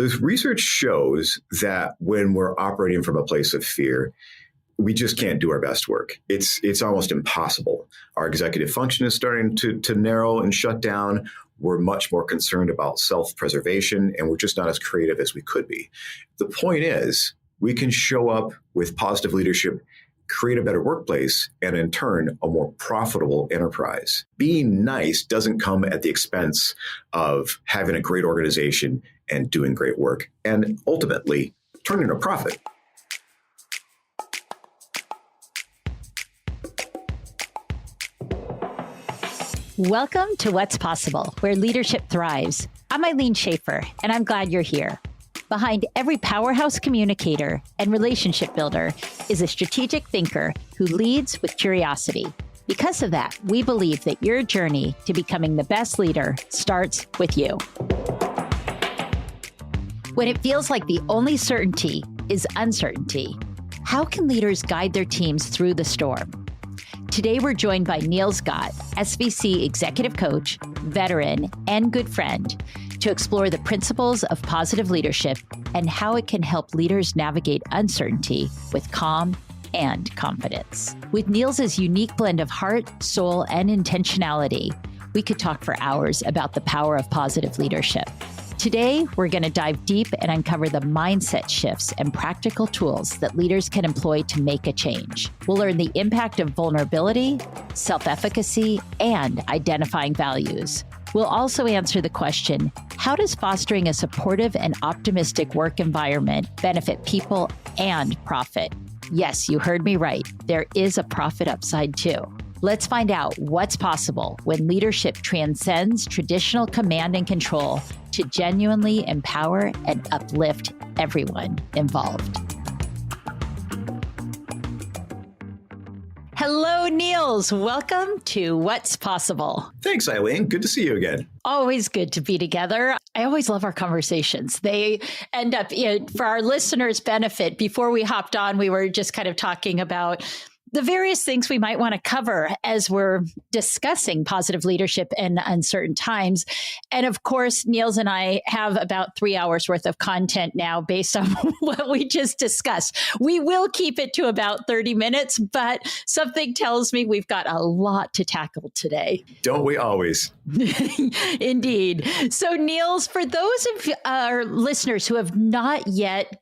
The research shows that when we're operating from a place of fear, we just can't do our best work. It's almost impossible. Our executive function is starting to narrow and shut down. We're much more concerned about self-preservation, and we're just not as creative as we could be. The point is, we can show up with positive leadership, create a better workplace, and in turn, a more profitable enterprise. Being nice doesn't come at the expense of having a great organization and doing great work, and ultimately, turning a profit. Welcome to What's Possible, where leadership thrives. I'm Ilene Schaffer, and I'm glad you're here. Behind every powerhouse communicator and relationship builder is a strategic thinker who leads with curiosity. Because of that, we believe that your journey to becoming the best leader starts with you. When it feels like the only certainty is uncertainty, how can leaders guide their teams through the storm? Today, we're joined by Niels Gott, SVC executive coach, veteran, and good friend, to explore the principles of positive leadership and how it can help leaders navigate uncertainty with calm and confidence. With Niels' unique blend of heart, soul, and intentionality, we could talk for hours about the power of positive leadership. Today, we're going to dive deep and uncover the mindset shifts and practical tools that leaders can employ to make a change. We'll learn the impact of vulnerability, self-efficacy, and identifying values. We'll also answer the question, how does fostering a supportive and optimistic work environment benefit people and profit? Yes, you heard me right. There is a profit upside too. Let's find out what's possible when leadership transcends traditional command and control to genuinely empower and uplift everyone involved. Hello, Niels. Welcome to What's Possible. Thanks, Ilene. Good to see you again. Always good to be together. I always love our conversations. They end up, for our listeners' benefit, before we hopped on, we were just kind of talking about the various things we might want to cover as we're discussing positive leadership in uncertain times. And of course, Niels and I have about 3 hours worth of content now based on what we just discussed. We will keep it to about 30 minutes, but something tells me we've got a lot to tackle today. Don't we always? Indeed. So Niels, for those of our listeners who have not yet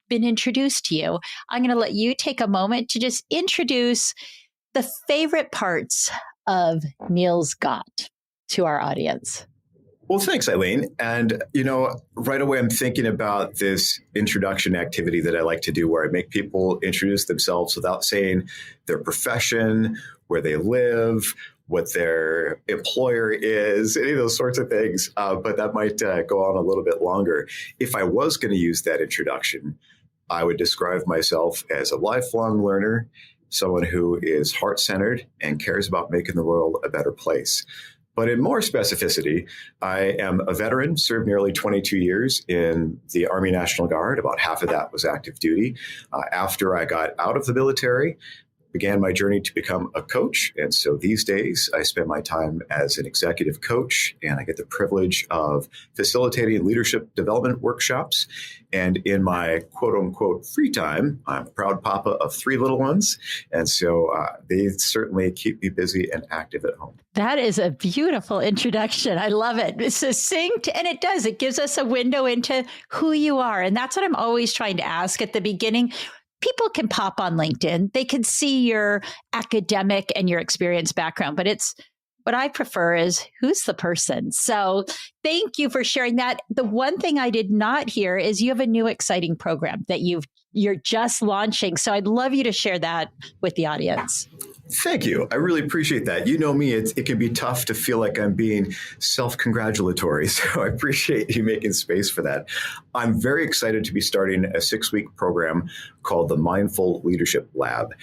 been introduced to you, I'm going to let you take a moment to just introduce the favorite parts of Niels Gott to our audience. Well, thanks, Ilene. And, right away, I'm thinking about this introduction activity that I like to do where I make people introduce themselves without saying their profession, where they live, what their employer is, any of those sorts of things. But that might go on a little bit longer. If I was going to use that introduction, I would describe myself as a lifelong learner, someone who is heart-centered and cares about making the world a better place. But in more specificity, I am a veteran, served nearly 22 years in the Army National Guard. About half of that was active duty. After I got out of the military, began my journey to become a coach. And so these days, I spend my time as an executive coach, and I get the privilege of facilitating leadership development workshops. And in my quote unquote free time, I'm a proud papa of 3 little ones. And so they certainly keep me busy and active at home. That is a beautiful introduction. I love it. It's succinct, and it gives us a window into who you are. And that's what I'm always trying to ask at the beginning. People can pop on LinkedIn. They can see your academic and your experience background, but what I prefer is who's the person. So thank you for sharing that. The one thing I did not hear is you have a new exciting program that you're just launching. So I'd love you to share that with the audience. Thank you. I really appreciate that. You know me, it can be tough to feel like I'm being self-congratulatory. So I appreciate you making space for that. I'm very excited to be starting a 6-week program called the Mindful Leadership Lab.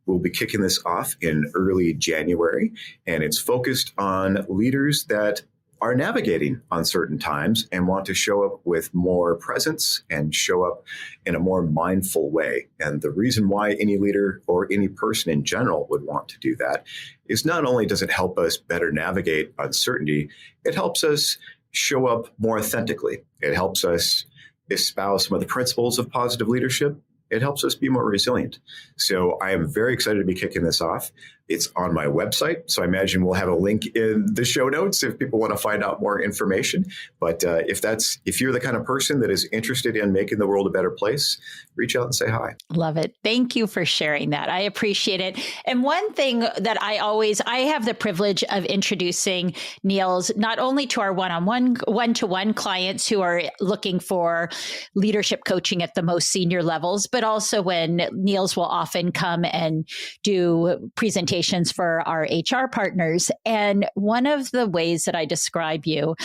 We'll be kicking this off in early January, and it's focused on leaders that are navigating uncertain times and want to show up with more presence and show up in a more mindful way. And the reason why any leader or any person in general would want to do that is not only does it help us better navigate uncertainty, it helps us show up more authentically. It helps us espouse some of the principles of positive leadership, it helps us be more resilient. So I am very excited to be kicking this off. It's on my website, so I imagine we'll have a link in the show notes if people want to find out more information. But if you're the kind of person that is interested in making the world a better place, reach out and say hi. Love it. Thank you for sharing that. I appreciate it. And one thing that I have the privilege of introducing Niels, not only to our one-on-one, one-to-one clients who are looking for leadership coaching at the most senior levels, but also when Niels will often come and do presentations for our HR partners. And one of the ways that I describe you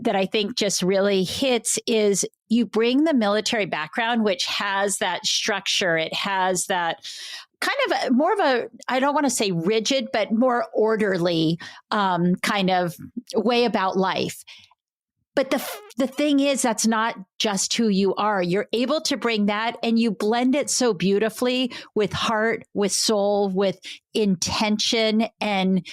that I think just really hits is you bring the military background, which has that structure. It has that kind of more of a, I don't want to say rigid, but more orderly kind of way about life. But the thing is, that's not just who you are. You're able to bring that and you blend it so beautifully with heart, with soul, with intention and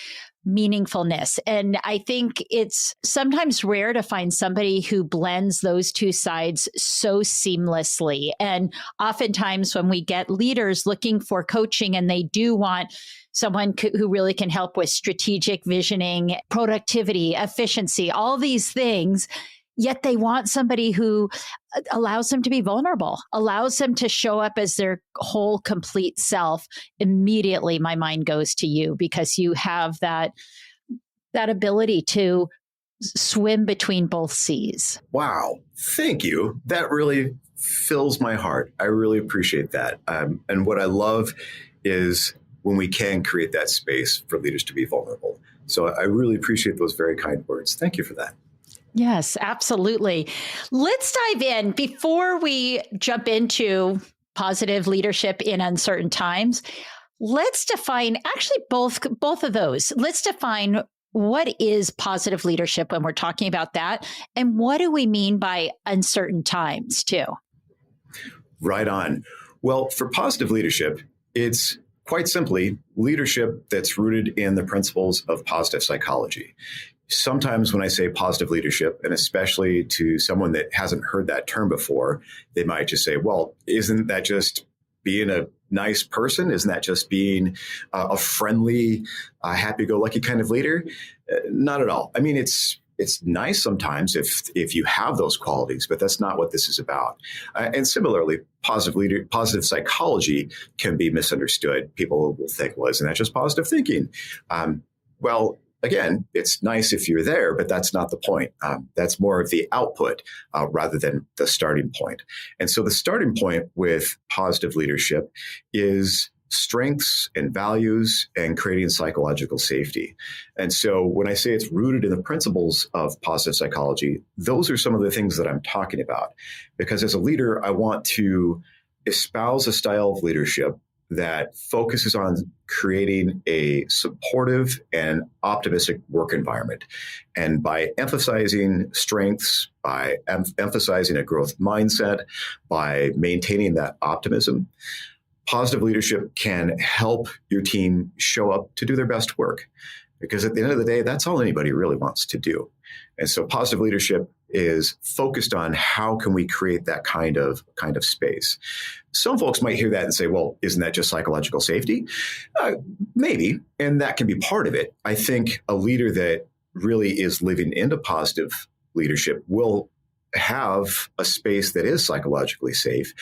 meaningfulness. And I think it's sometimes rare to find somebody who blends those two sides so seamlessly. And oftentimes when we get leaders looking for coaching and they do want someone who really can help with strategic visioning, productivity, efficiency, all these things, yet they want somebody who allows them to be vulnerable, allows them to show up as their whole complete self. Immediately, my mind goes to you because you have that ability to swim between both seas. Wow. Thank you. That really fills my heart. I really appreciate that. And what I love is when we can create that space for leaders to be vulnerable. So I really appreciate those very kind words. Thank you for that. Yes, absolutely. Let's dive in before we jump into positive leadership in uncertain times. Let's define actually both of those. Let's define what is positive leadership when we're talking about that, and what do we mean by uncertain times too? Right on. Well, for positive leadership, it's quite simply leadership that's rooted in the principles of positive psychology. Sometimes when I say positive leadership, and especially to someone that hasn't heard that term before, they might just say, well, isn't that just being a nice person? Isn't that just being a friendly, happy-go-lucky kind of leader? Not at all. I mean, it's nice sometimes if you have those qualities, but that's not what this is about. And similarly, positive psychology can be misunderstood. People will think, well, isn't that just positive thinking? Well, again, it's nice if you're there, but that's not the point. That's more of the output rather than the starting point. And so the starting point with positive leadership is strengths and values and creating psychological safety. And so when I say it's rooted in the principles of positive psychology, those are some of the things that I'm talking about. Because as a leader, I want to espouse a style of leadership that focuses on creating a supportive and optimistic work environment. And by emphasizing strengths, by emphasizing a growth mindset, by maintaining that optimism, positive leadership can help your team show up to do their best work. Because at the end of the day, that's all anybody really wants to do. And so positive leadership is focused on how can we create that kind of space. Some folks might hear that and say, well, isn't that just psychological safety? Maybe, and that can be part of it. I think a leader that really is living into positive leadership will have a space that is psychologically safe.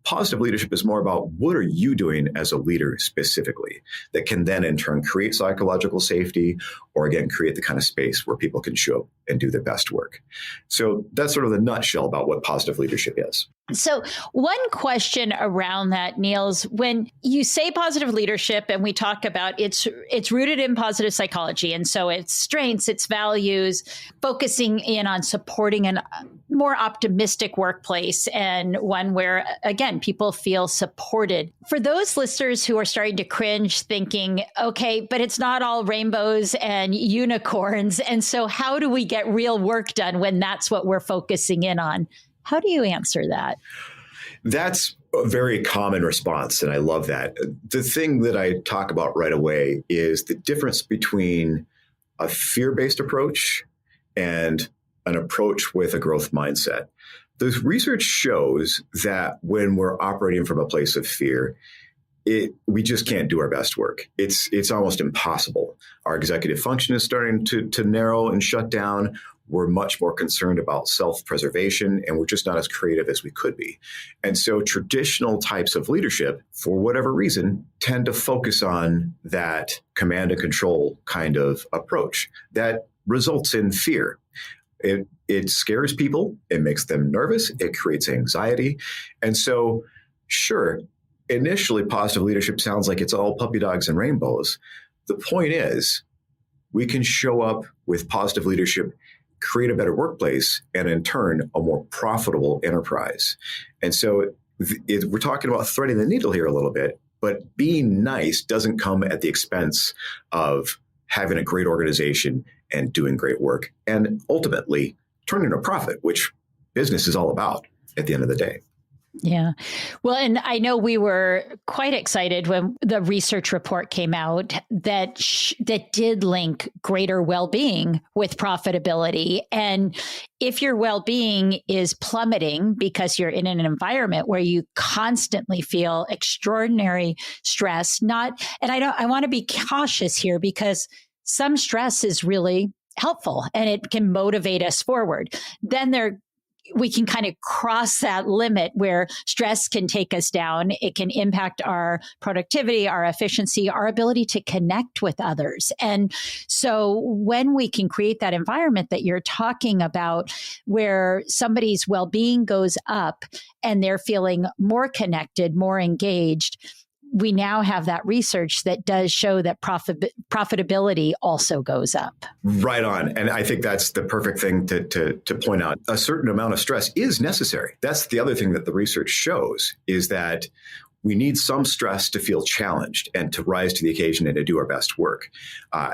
Positive leadership is more about what are you doing as a leader specifically that can then in turn create psychological safety or again, create the kind of space where people can show up and do their best work. So that's sort of the nutshell about what positive leadership is. So one question around that, Niels, when you say positive leadership and we talk about it's rooted in positive psychology. And so its strengths, its values, focusing in on supporting a more optimistic workplace and one where, again, people feel supported. For those listeners who are starting to cringe thinking, okay, but it's not all rainbows and unicorns. And so how do we get real work done when that's what we're focusing in on? How do you answer that? That's a very common response, and I love that. The thing that I talk about right away is the difference between a fear-based approach and an approach with a growth mindset. The research shows that when we're operating from a place of fear, we just can't do our best work. It's almost impossible. Our executive function is starting to narrow and shut down. We're much more concerned about self-preservation, and we're just not as creative as we could be. And so traditional types of leadership, for whatever reason, tend to focus on that command and control kind of approach that results in fear. It scares people. It makes them nervous. It creates anxiety. And so, sure, initially positive leadership sounds like it's all puppy dogs and rainbows. The point is, we can show up with positive leadership, create a better workplace, and in turn, a more profitable enterprise. And so we're talking about threading the needle here a little bit, but being nice doesn't come at the expense of having a great organization and doing great work, and ultimately turning a profit, which business is all about at the end of the day. Yeah. Well, and I know we were quite excited when the research report came out that did link greater well-being with profitability. And if your well-being is plummeting because you're in an environment where you constantly feel extraordinary stress, I want to be cautious here because some stress is really helpful and it can motivate us forward. Then we can kind of cross that limit where stress can take us down. It can impact our productivity, our efficiency, our ability to connect with others. And so when we can create that environment that you're talking about, where somebody's well-being goes up and they're feeling more connected, more engaged, we now have that research that does show that profitability also goes up. Right on. And I think that's the perfect thing to point out. A certain amount of stress is necessary. That's the other thing that the research shows, is that we need some stress to feel challenged and to rise to the occasion and to do our best work.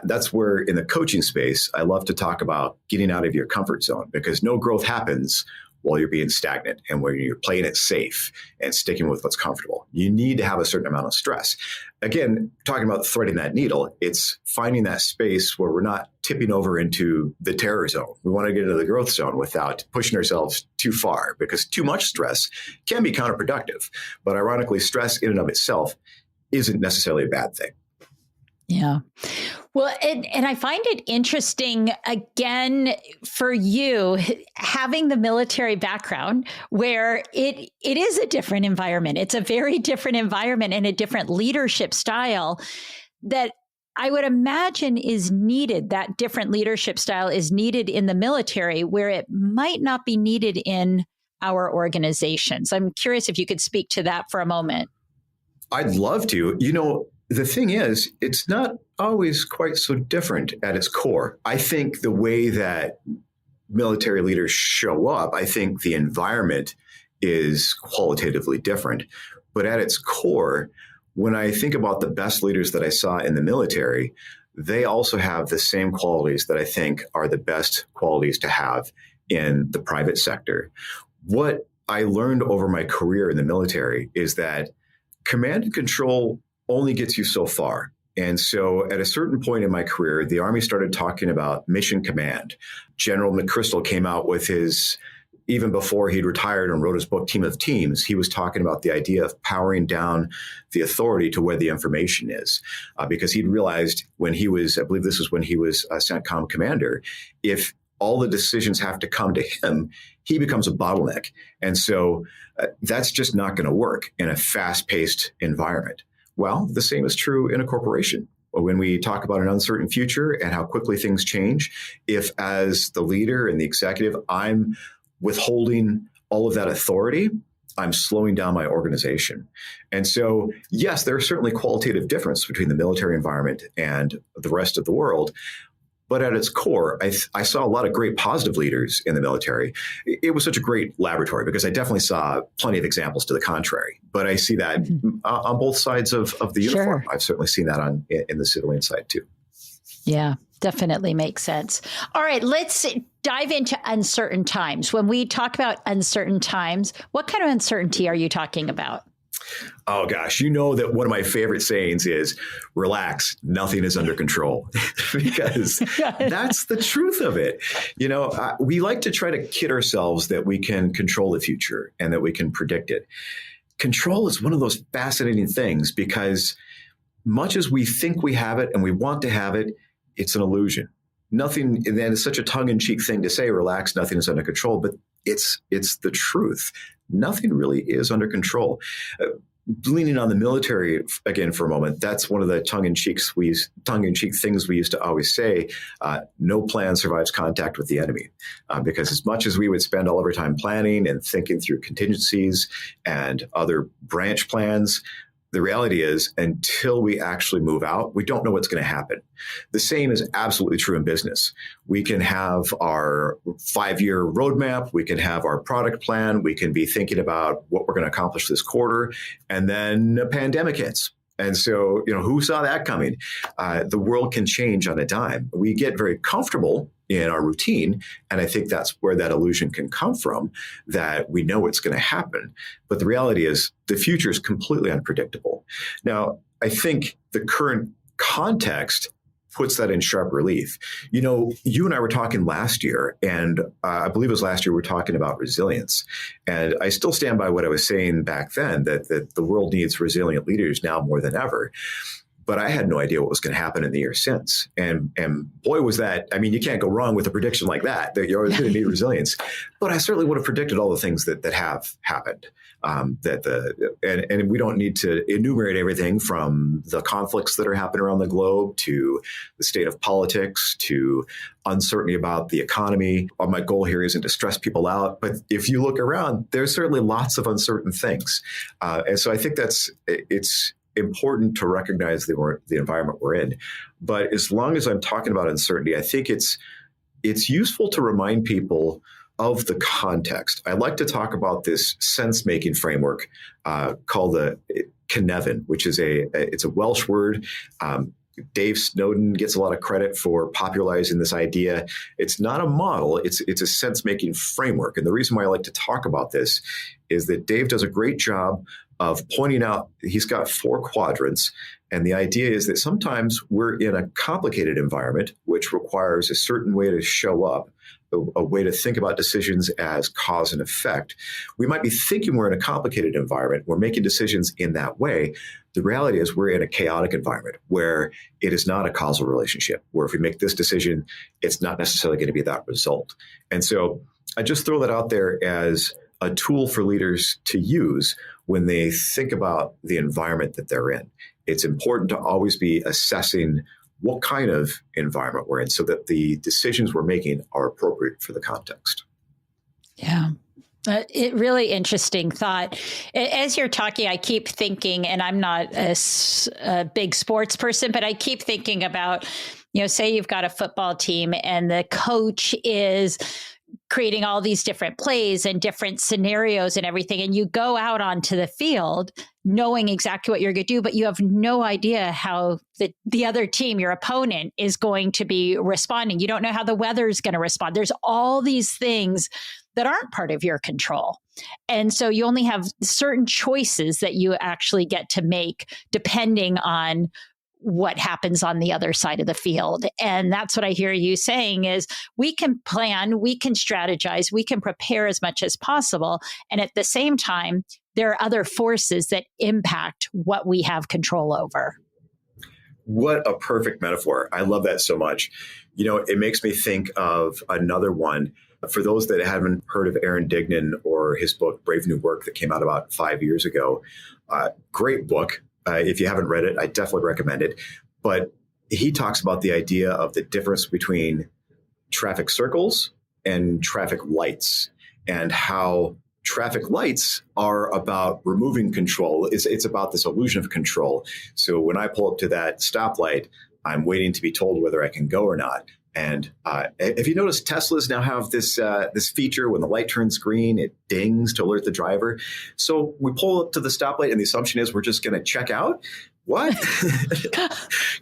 That's where in the coaching space, I love to talk about getting out of your comfort zone, because no growth happens while you're being stagnant and where you're playing it safe and sticking with what's comfortable. You need to have a certain amount of stress. Again, talking about threading that needle, it's finding that space where we're not tipping over into the terror zone. We want to get into the growth zone without pushing ourselves too far, because too much stress can be counterproductive. But ironically, stress in and of itself isn't necessarily a bad thing. Yeah. Well, and I find it interesting, again, for you, having the military background where it is a different environment. It's a very different environment and a different leadership style that I would imagine is needed. That different leadership style is needed in the military where it might not be needed in our organizations. I'm curious if you could speak to that for a moment. I'd love to. The thing is, it's not always quite so different at its core. I think the way that military leaders show up, I think the environment is qualitatively different. But at its core, when I think about the best leaders that I saw in the military, they also have the same qualities that I think are the best qualities to have in the private sector. What I learned over my career in the military is that command and control only gets you so far. And so at a certain point in my career, the Army started talking about mission command. General McChrystal came out with even before he'd retired and wrote his book, Team of Teams, he was talking about the idea of powering down the authority to where the information is. Because he'd realized I believe this was when he was a CENTCOM commander, if all the decisions have to come to him, he becomes a bottleneck. And so that's just not going to work in a fast-paced environment. Well, the same is true in a corporation. When we talk about an uncertain future and how quickly things change, if as the leader and the executive, I'm withholding all of that authority, I'm slowing down my organization. And so, yes, there's certainly qualitative difference between the military environment and the rest of the world. But at its core, I saw a lot of great positive leaders in the military. It was such a great laboratory because I definitely saw plenty of examples to the contrary. But I see that on both sides of the uniform. Sure. I've certainly seen that in the civilian side too. Yeah, definitely makes sense. All right, let's dive into uncertain times. When we talk about uncertain times, what kind of uncertainty are you talking about? Oh gosh, you know that one of my favorite sayings is relax, nothing is under control because that's the truth of it. We like to try to kid ourselves that we can control the future and that we can predict it. Control is one of those fascinating things because much as we think we have it and we want to have it, it's an illusion. Nothing, and then it's such a tongue-in-cheek thing to say, relax, nothing is under control, but it's the truth. Nothing really is under control. Leaning on the military again for a moment, that's one of the tongue-in-cheek things we used to always say. No plan survives contact with the enemy, because as much as we would spend all of our time planning and thinking through contingencies and other branch plans, the reality is until we actually move out, we don't know what's going to happen. The same is absolutely true in business. We can have our 5-year roadmap. We can have our product plan. We can be thinking about what we're going to accomplish this quarter. And then a pandemic hits. And so, who saw that coming? The world can change on a dime. We get very comfortable in our routine. And I think that's where that illusion can come from, that we know what's going to happen. But the reality is the future is completely unpredictable. Now, I think the current context puts that in sharp relief. You and I were talking last year, and I believe it was last year we were talking about resilience. And I still stand by what I was saying back then, that the world needs resilient leaders now more than ever. But I had no idea what was going to happen in the year since. And boy, was that, you can't go wrong with a prediction like that you're always going to need resilience. But I certainly would have predicted all the things that have happened. And we don't need to enumerate everything from the conflicts that are happening around the globe to the state of politics to uncertainty about the economy. My goal here isn't to stress people out, but if you look around, there's certainly lots of uncertain things. And so I think it's important to recognize the environment we're in. But as long as I'm talking about uncertainty, I think it's useful to remind people of the context. I like to talk about this sense-making framework called the Cynefin, which is it's a Welsh word. Dave Snowden gets a lot of credit for popularizing this idea. It's not a model, it's a sense-making framework. And the reason why I like to talk about this is that Dave does a great job of pointing out, he's got 4 quadrants. And the idea is that sometimes we're in a complicated environment, which requires a certain way to show up, a way to think about decisions as cause and effect. We might be thinking we're in a complicated environment. We're making decisions in that way. The reality is we're in a chaotic environment where it is not a causal relationship, where if we make this decision, it's not necessarily going to be that result. And so I just throw that out there as a tool for leaders to use when they think about the environment that they're in. It's important to always be assessing what kind of environment we're in so that the decisions we're making are appropriate for the context. Yeah. It really interesting thought. As you're talking, I keep thinking, and I'm not a big sports person, but I keep thinking about, say you've got a football team and the coach is creating all these different plays and different scenarios and everything. And you go out onto the field knowing exactly what you're going to do, but you have no idea how the other team, your opponent, is going to be responding. You don't know how the weather is going to respond. There's all these things that aren't part of your control. And so you only have certain choices that you actually get to make depending on what happens on the other side of the field. And that's what I hear you saying is we can plan, we can strategize, we can prepare as much as possible. And at the same time, there are other forces that impact what we have control over. What a perfect metaphor. I love that so much. It makes me think of another one. For those that haven't heard of Aaron Dignan or his book, Brave New Work, that came out about 5 years ago, great book. If you haven't read it, I definitely recommend it. But he talks about the idea of the difference between traffic circles and traffic lights and how traffic lights are about removing control. It's about this illusion of control. So when I pull up to that stoplight, I'm waiting to be told whether I can go or not. And if you notice, Teslas now have this feature when the light turns green, it dings to alert the driver. So we pull up to the stoplight and the assumption is we're just going to check out. what?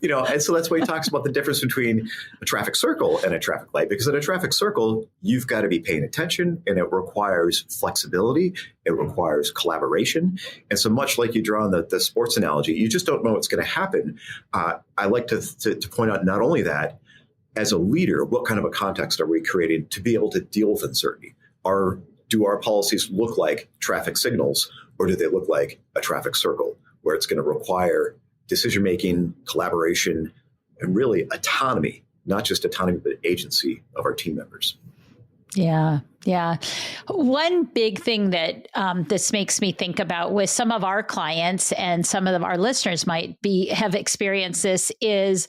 And so that's why he talks about the difference between a traffic circle and a traffic light, because in a traffic circle, you've got to be paying attention, and it requires flexibility. It requires collaboration. And so much like you draw on the sports analogy, you just don't know what's going to happen. I like to point out not only that, as a leader, what kind of a context are we creating to be able to deal with uncertainty? Do our policies look like traffic signals, or do they look like a traffic circle where it's going to require decision-making, collaboration, and really autonomy, not just autonomy, but agency of our team members? Yeah. Yeah. One big thing that this makes me think about with some of our clients, and some of our listeners might have experienced this, is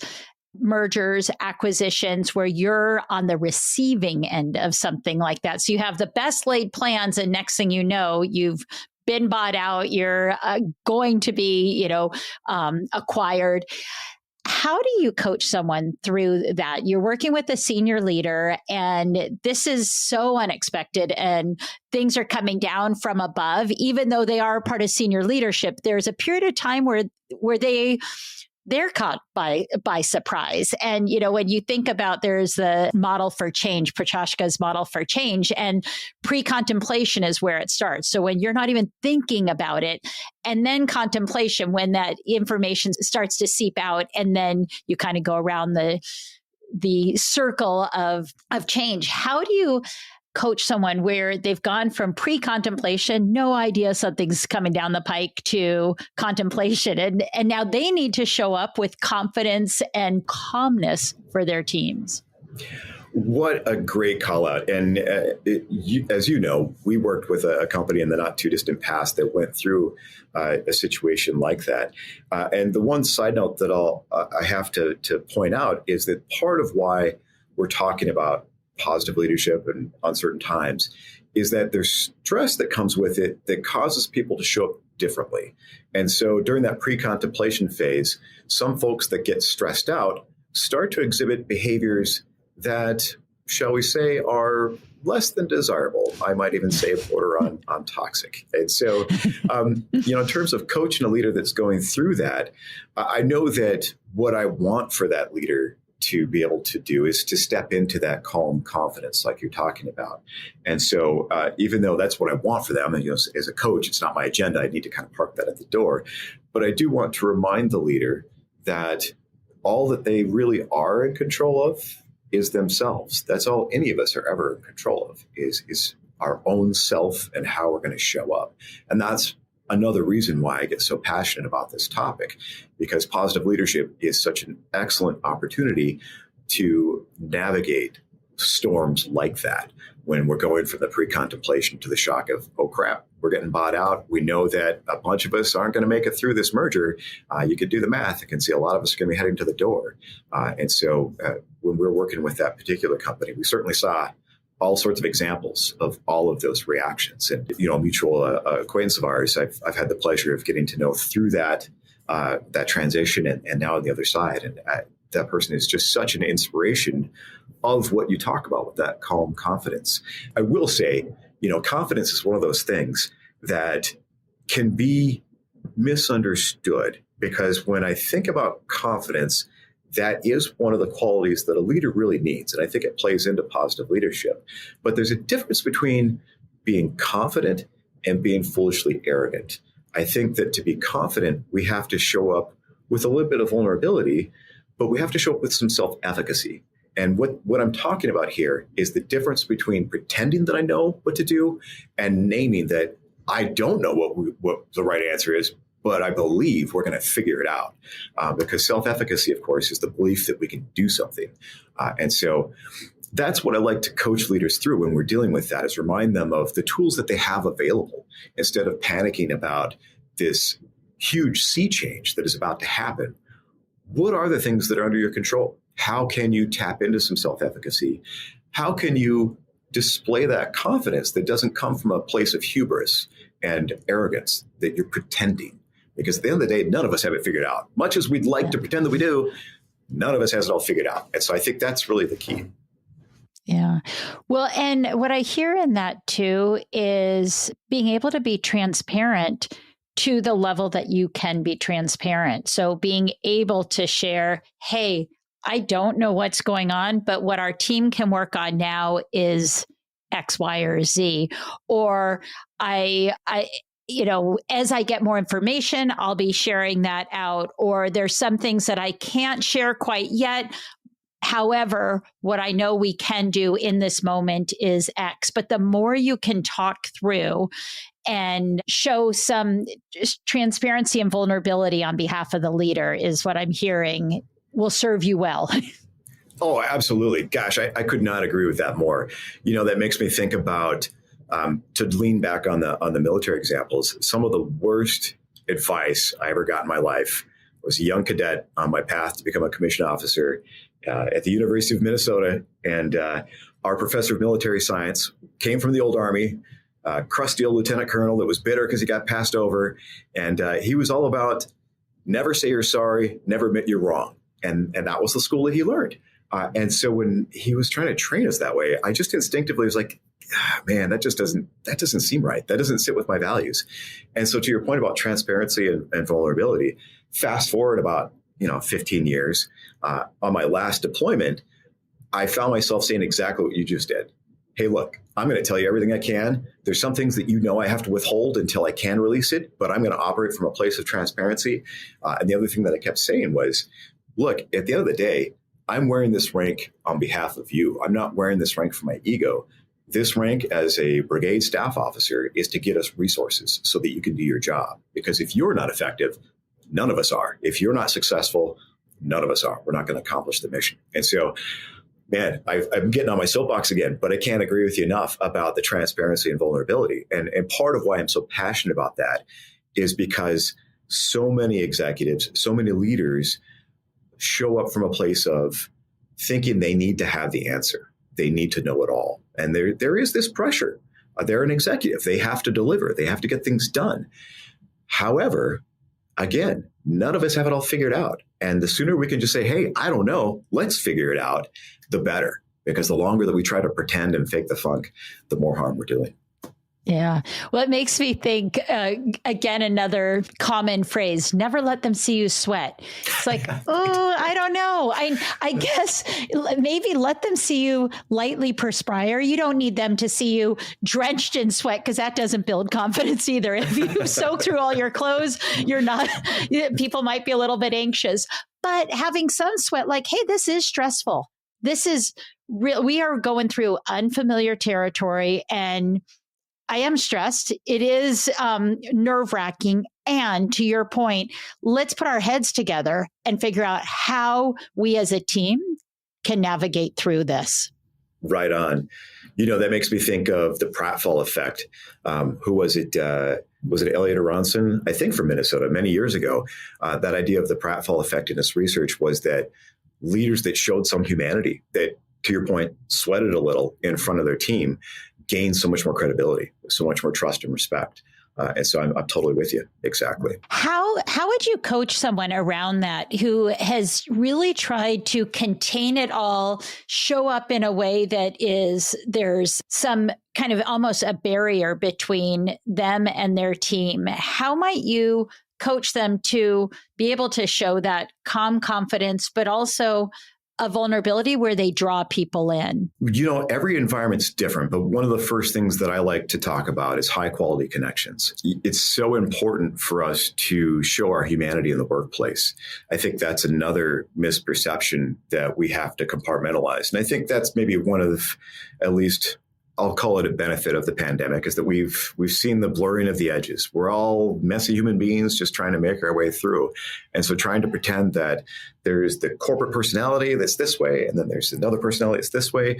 mergers, acquisitions, where you're on the receiving end of something like that. So you have the best laid plans, and next thing you know, you've been bought out, you're going to be, acquired. How do you coach someone through that? You're working with a senior leader, and this is so unexpected, and things are coming down from above. Even though they are part of senior leadership, there's a period of time where they're caught by surprise. And, when you think about, there's the model for change, Prochaska's model for change, and pre-contemplation is where it starts. So when you're not even thinking about it, and then contemplation, when that information starts to seep out, and then you kind of go around the circle of change. How do you coach someone where they've gone from pre-contemplation, no idea something's coming down the pike, to contemplation, and now they need to show up with confidence and calmness for their teams? What a great call out. And as you know, we worked with a company in the not too distant past that went through a situation like that. And the one side note that I have to point out is that part of why we're talking about positive leadership in uncertain times is that there's stress that comes with it that causes people to show up differently. And so during that pre-contemplation phase, some folks that get stressed out start to exhibit behaviors that, shall we say, are less than desirable. I might even say border on toxic. And so, in terms of coaching a leader that's going through that, I know that what I want for that leader to be able to do is to step into that calm confidence like you're talking about. And so even though that's what I want for them, and, as a coach, it's not my agenda. I need to kind of park that at the door. But I do want to remind the leader that all that they really are in control of is themselves. That's all any of us are ever in control of, is our own self and how we're going to show up. And that's another reason why I get so passionate about this topic, because positive leadership is such an excellent opportunity to navigate storms like that when we're going from the pre-contemplation to the shock of, oh crap, we're getting bought out. We know that a bunch of us aren't going to make it through this merger. You could do the math. You can see a lot of us are going to be heading to the door. And so when we're working with that particular company, we certainly saw all sorts of examples of all of those reactions. And, a mutual acquaintance of ours, I've had the pleasure of getting to know through that transition, and now on the other side. And that person is just such an inspiration of what you talk about with that calm confidence. I will say, confidence is one of those things that can be misunderstood, because when I think about confidence, that is one of the qualities that a leader really needs. And I think it plays into positive leadership. But there's a difference between being confident and being foolishly arrogant. I think that to be confident, we have to show up with a little bit of vulnerability, but we have to show up with some self-efficacy. And what I'm talking about here is the difference between pretending that I know what to do and naming that I don't know what the right answer is, but I believe we're going to figure it out. Because self-efficacy, of course, is the belief that we can do something. And so that's what I like to coach leaders through when we're dealing with that, is remind them of the tools that they have available instead of panicking about this huge sea change that is about to happen. What are the things that are under your control? How can you tap into some self-efficacy? How can you display that confidence that doesn't come from a place of hubris and arrogance, that you're pretending? Because at the end of the day, none of us have it figured out. Much as we'd like to pretend that we do, none of us has it all figured out. And so I think that's really the key. Yeah. Well, and what I hear in that too is being able to be transparent to the level that you can be transparent. So being able to share, hey, I don't know what's going on, but what our team can work on now is X, Y, or Z. Or as I get more information, I'll be sharing that out. Or there's some things that I can't share quite yet. However, what I know we can do in this moment is X. But the more you can talk through and show some just transparency and vulnerability on behalf of the leader is what I'm hearing will serve you well. Oh, absolutely. Gosh, I could not agree with that more. That makes me think about, to lean back on the military examples, some of the worst advice I ever got in my life was a young cadet on my path to become a commissioned officer at the University of Minnesota. And our professor of military science came from the old Army, crusty old lieutenant colonel that was bitter because he got passed over. And he was all about never say you're sorry, never admit you're wrong. And that was the school that he learned. And so when he was trying to train us that way, I just instinctively was like, man, that doesn't seem right. That doesn't sit with my values. And so to your point about transparency and vulnerability, fast forward about 15 years, on my last deployment, I found myself saying exactly what you just did. Hey, look, I'm going to tell you everything I can. There's some things that I have to withhold until I can release it, but I'm going to operate from a place of transparency. And the other thing that I kept saying was, look, at the end of the day, I'm wearing this rank on behalf of you. I'm not wearing this rank for my ego. This rank as a brigade staff officer is to get us resources so that you can do your job. Because if you're not effective, none of us are. If you're not successful, none of us are. We're not going to accomplish the mission. And so, man, I'm getting on my soapbox again, but I can't agree with you enough about the transparency and vulnerability. And part of why I'm so passionate about that is because so many executives, so many leaders show up from a place of thinking they need to have the answer. They need to know it all. And there is this pressure. They're an executive. They have to deliver. They have to get things done. However, again, none of us have it all figured out. And the sooner we can just say, hey, I don't know, let's figure it out, the better. Because the longer that we try to pretend and fake the funk, the more harm we're doing. Yeah. Well, it makes me think, again, another common phrase, never let them see you sweat. It's like, oh, I don't know. I guess maybe let them see you lightly perspire. You don't need them to see you drenched in sweat because that doesn't build confidence either. If you soak through all your clothes, people might be a little bit anxious. But having some sweat, like, hey, this is stressful. This is real. We are going through unfamiliar territory and I am stressed. It is nerve-wracking. And to your point, let's put our heads together and figure out how we as a team can navigate through this. Right on. That makes me think of the pratfall effect. Who was it? Was it Elliot Aronson? I think from Minnesota many years ago. That idea of the pratfall effect in his research was that leaders that showed some humanity, that, to your point, sweated a little in front of their team, gain so much more credibility, so much more trust and respect. And so I'm totally with you. Exactly. How would you coach someone around that who has really tried to contain it all, show up in a way that there's some kind of almost a barrier between them and their team? How might you coach them to be able to show that calm confidence, but also a vulnerability where they draw people in? Every environment's different, but one of the first things that I like to talk about is high quality connections. It's so important for us to show our humanity in the workplace. I think that's another misperception that we have to compartmentalize. And I think that's maybe one of, at least I'll call it a benefit of the pandemic, is that we've seen the blurring of the edges. We're all messy human beings just trying to make our way through. And so trying to pretend that there's the corporate personality that's this way, and then there's another personality that's this way,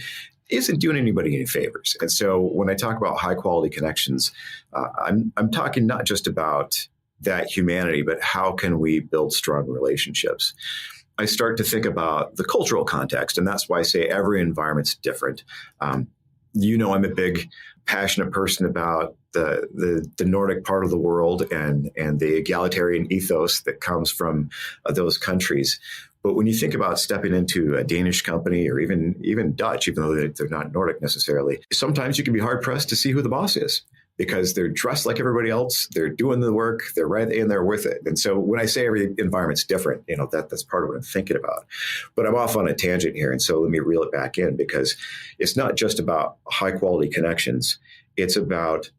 isn't doing anybody any favors. And so when I talk about high quality connections, I'm talking not just about that humanity, but how can we build strong relationships? I start to think about the cultural context, and that's why I say every environment's different. I'm a big, passionate person about the Nordic part of the world and the egalitarian ethos that comes from those countries. But when you think about stepping into a Danish company or even Dutch, even though they're not Nordic necessarily, sometimes you can be hard pressed to see who the boss is. because they're dressed like everybody else. They're doing the work. They're right in there with it. And so when I say every environment's different, that's part of what I'm thinking about. But I'm off on a tangent here. And so let me reel it back in, because it's not just about high quality connections. It's about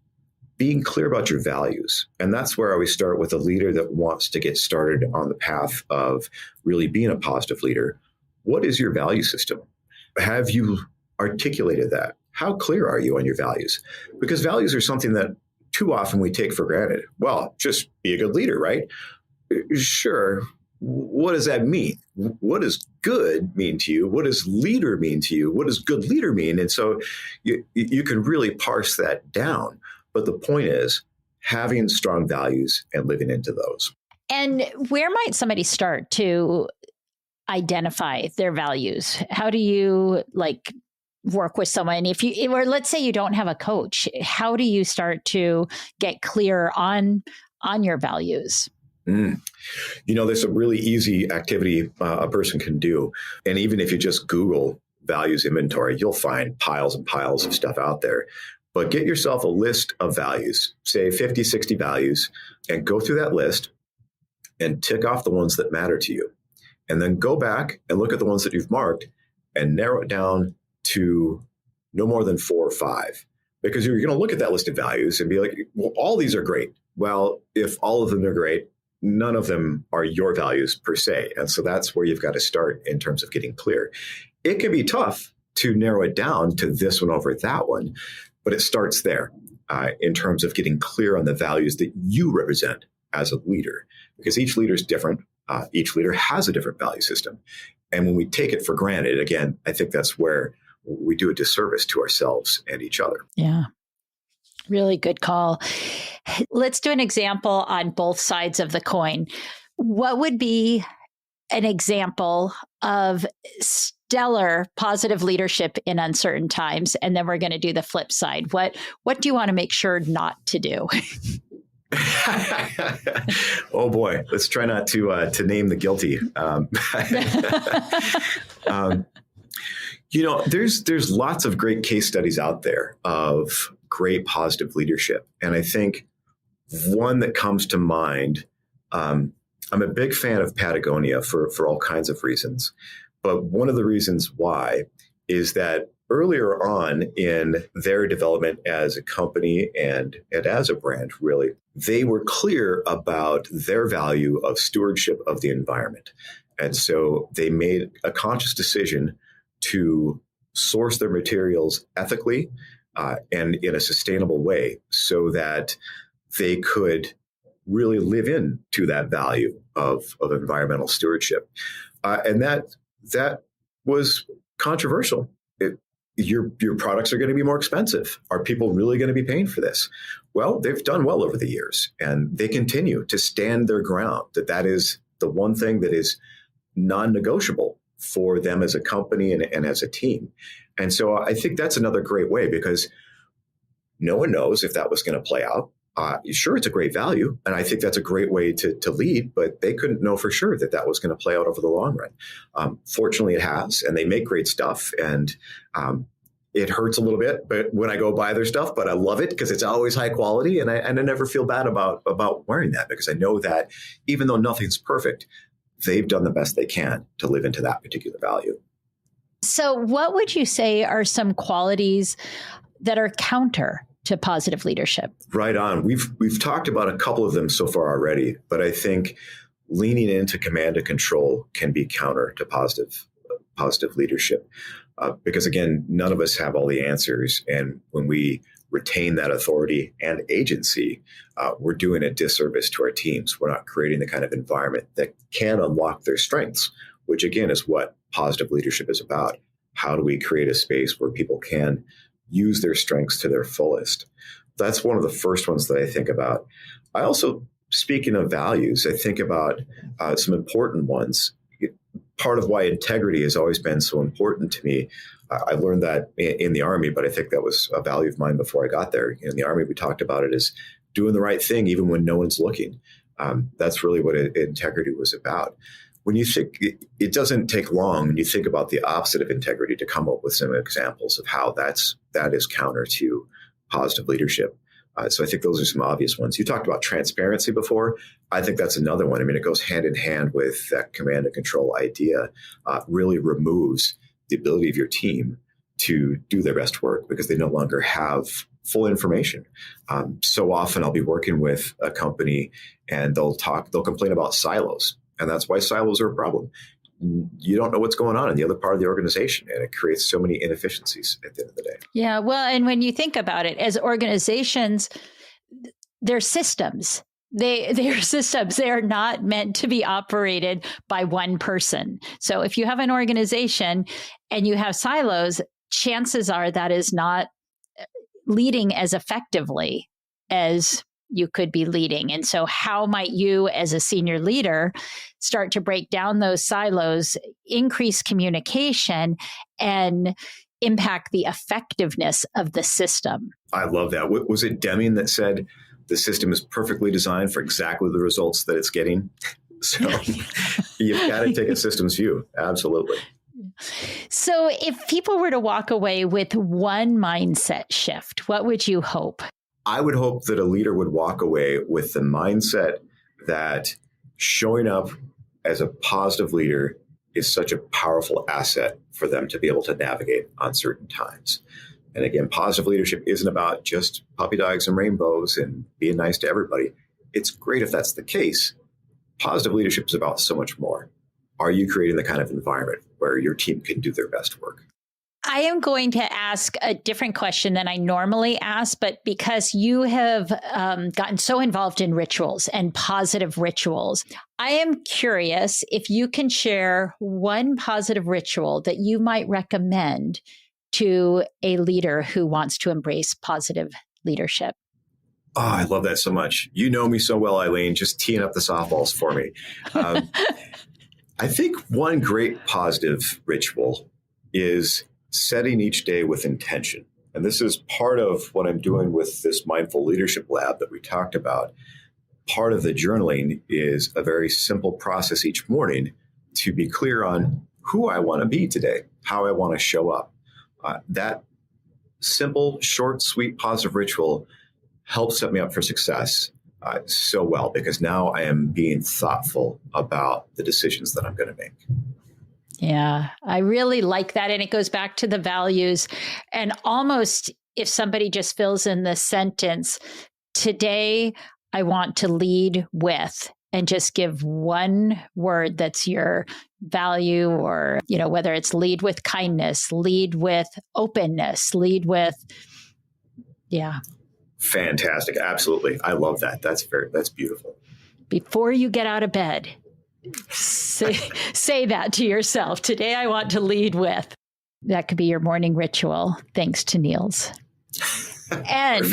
being clear about your values. And that's where I always start with a leader that wants to get started on the path of really being a positive leader. What is your value system? Have you articulated that? How clear are you on your values? Because values are something that too often we take for granted. Well, just be a good leader, right? Sure. What does that mean? What does good mean to you? What does leader mean to you? What does good leader mean? And so you can really parse that down. But the point is having strong values and living into those. And where might somebody start to identify their values? How do you work with someone? Or let's say you don't have a coach, how do you start to get clear on your values? There's a really easy activity a person can do. And even if you just Google values inventory, you'll find piles and piles of stuff out there. But get yourself a list of values, say 50, 60 values, and go through that list and tick off the ones that matter to you. And then go back and look at the ones that you've marked and narrow it down to no more than 4 or 5. Because you're going to look at that list of values and be like, well, all these are great. Well, if all of them are great, none of them are your values per se. And so that's where you've got to start in terms of getting clear. It can be tough to narrow it down to this one over that one, but it starts there in terms of getting clear on the values that you represent as a leader, because each leader is different. Each leader has a different value system. And when we take it for granted, again, I think that's where we do a disservice to ourselves and each other. Yeah. Really good call. Let's do an example on both sides of the coin. What would be an example of stellar positive leadership in uncertain times? And then we're going to do the flip side. What do you want to make sure not to do? Oh boy, let's try not to name the guilty. There's lots of great case studies out there of great positive leadership. And I think one that comes to mind, I'm a big fan of Patagonia for all kinds of reasons. But one of the reasons why is that earlier on in their development as a company and as a brand, really, they were clear about their value of stewardship of the environment. And so they made a conscious decision to source their materials ethically and in a sustainable way so that they could really live into that value of environmental stewardship. And that was controversial. Your products are going to be more expensive. Are people really going to be paying for this? Well, they've done well over the years, and they continue to stand their ground that is the one thing that is non-negotiable for them as a company and as a team. And so I think that's another great way, because no one knows if that was going to play out. Sure, it's a great value, and I think that's a great way to lead, but they couldn't know for sure that was going to play out over the long run. Fortunately, it has, and they make great stuff, and it hurts a little bit but when I go buy their stuff, but I love it because it's always high quality, and I never feel bad about wearing that, because I know that even though nothing's perfect, they've done the best they can to live into that particular value. So what would you say are some qualities that are counter to positive leadership? Right on. We've talked about a couple of them so far already, but I think leaning into command and control can be counter to positive leadership. Because again, none of us have all the answers. And when we retain that authority and agency, we're doing a disservice to our teams. We're not creating the kind of environment that can unlock their strengths, which again is what positive leadership is about. How do we create a space where people can use their strengths to their fullest? That's one of the first ones that I think about. I also, speaking of values, I think about some important ones. Part of why integrity has always been so important to me. I learned that in the Army, but I think that was a value of mine before I got there. In the Army, we talked about it as doing the right thing even when no one's looking. That's really what integrity was about. When you think, it doesn't take long when you think about the opposite of integrity to come up with some examples of how that is counter to positive leadership. So I think those are some obvious ones. You talked about transparency before. I think that's another one. I mean, it goes hand in hand with that command and control idea. Really removes the ability of your team to do their best work because they no longer have full information. So often I'll be working with a company and they'll complain about silos. And that's why silos are a problem. You don't know what's going on in the other part of the organization, and it creates so many inefficiencies at the end of the day. Yeah, well, and when you think about it, as organizations, they're systems. They're systems. They are not meant to be operated by one person. So if you have an organization and you have silos, chances are that is not leading as effectively as you could be leading. And so how might you as a senior leader start to break down those silos, increase communication, and impact the effectiveness of the system? I love that. Was it Deming that said the system is perfectly designed for exactly the results that it's getting? So you've got to take a systems view. Absolutely. So if people were to walk away with one mindset shift, what would you hope? I would hope that a leader would walk away with the mindset that showing up as a positive leader is such a powerful asset for them to be able to navigate uncertain times. And again, positive leadership isn't about just puppy dogs and rainbows and being nice to everybody. It's great if that's the case. Positive leadership is about so much more. Are you creating the kind of environment where your team can do their best work? I am going to ask a different question than I normally ask, but because you have gotten so involved in rituals and positive rituals, I am curious if you can share one positive ritual that you might recommend to a leader who wants to embrace positive leadership. Oh, I love that so much. You know me so well, Ilene, just teeing up the softballs for me. I think one great positive ritual is setting each day with intention. And this is part of what I'm doing with this mindful leadership lab that we talked about. Part of the journaling is a very simple process each morning to be clear on who I want to be today, how I want to show up. That simple, short, sweet, positive ritual helps set me up for success so well, because now I am being thoughtful about the decisions that I'm going to make. Yeah, I really like that. And it goes back to the values. And almost if somebody just fills in the sentence, today I want to lead with, and just give one word that's your value, or, you know, whether it's lead with kindness, lead with openness, lead with, yeah. Fantastic. Absolutely. I love that. That's beautiful. Before you get out of bed, say that to yourself. Today I want to lead with. That could be your morning ritual. Thanks to Niels. And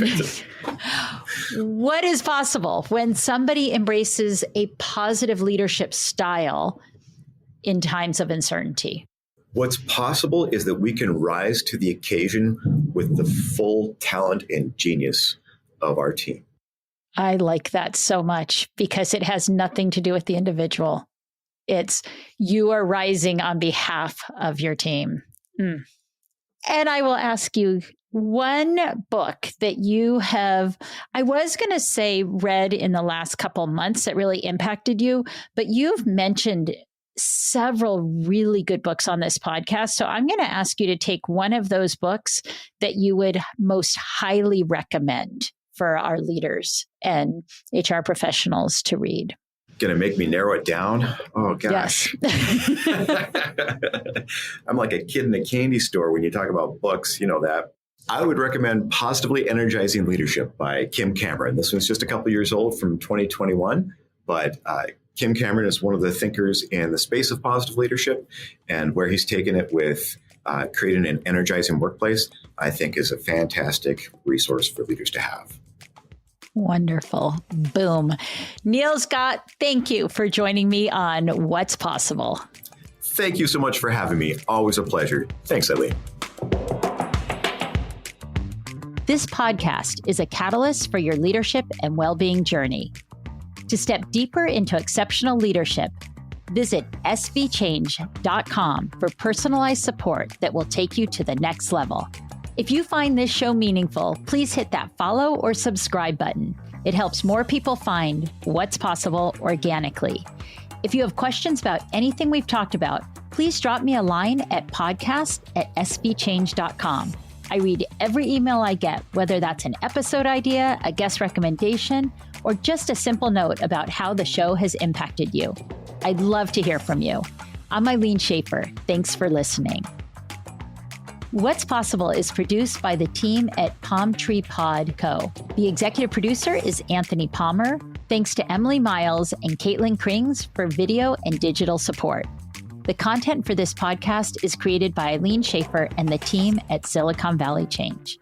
what is possible when somebody embraces a positive leadership style in times of uncertainty? What's possible is that we can rise to the occasion with the full talent and genius of our team. I like that so much, because it has nothing to do with the individual. It's you are rising on behalf of your team. And I will ask you one book that you have, I was going to say read in the last couple months that really impacted you, but you've mentioned several really good books on this podcast. So I'm going to ask you to take one of those books that you would most highly recommend for our leaders and HR professionals to read. Going to make me narrow it down? Oh, gosh. Yes. I'm like a kid in a candy store when you talk about books, you know that. I would recommend Positively Energizing Leadership by Kim Cameron. This one's just a couple years old, from 2021, but Kim Cameron is one of the thinkers in the space of positive leadership, and where he's taken it with creating an energizing workplace, I think is a fantastic resource for leaders to have. Wonderful. Boom. Niels Gott, thank you for joining me on What's Possible. Thank you so much for having me. Always a pleasure. Thanks, Ilene. This podcast is a catalyst for your leadership and well-being journey. To step deeper into exceptional leadership, visit svchange.com for personalized support that will take you to the next level. If you find this show meaningful, please hit that follow or subscribe button. It helps more people find what's possible organically. If you have questions about anything we've talked about, please drop me a line at podcast@svchange.com. I read every email I get, whether that's an episode idea, a guest recommendation, or just a simple note about how the show has impacted you. I'd love to hear from you. I'm Ilene Schaffer. Thanks for listening. What's Possible is produced by the team at Palm Tree Pod Co. The executive producer is Anthony Palmer. Thanks to Emily Miles and Caitlin Krings for video and digital support. The content for this podcast is created by Ilene Schaffer and the team at Silicon Valley Change.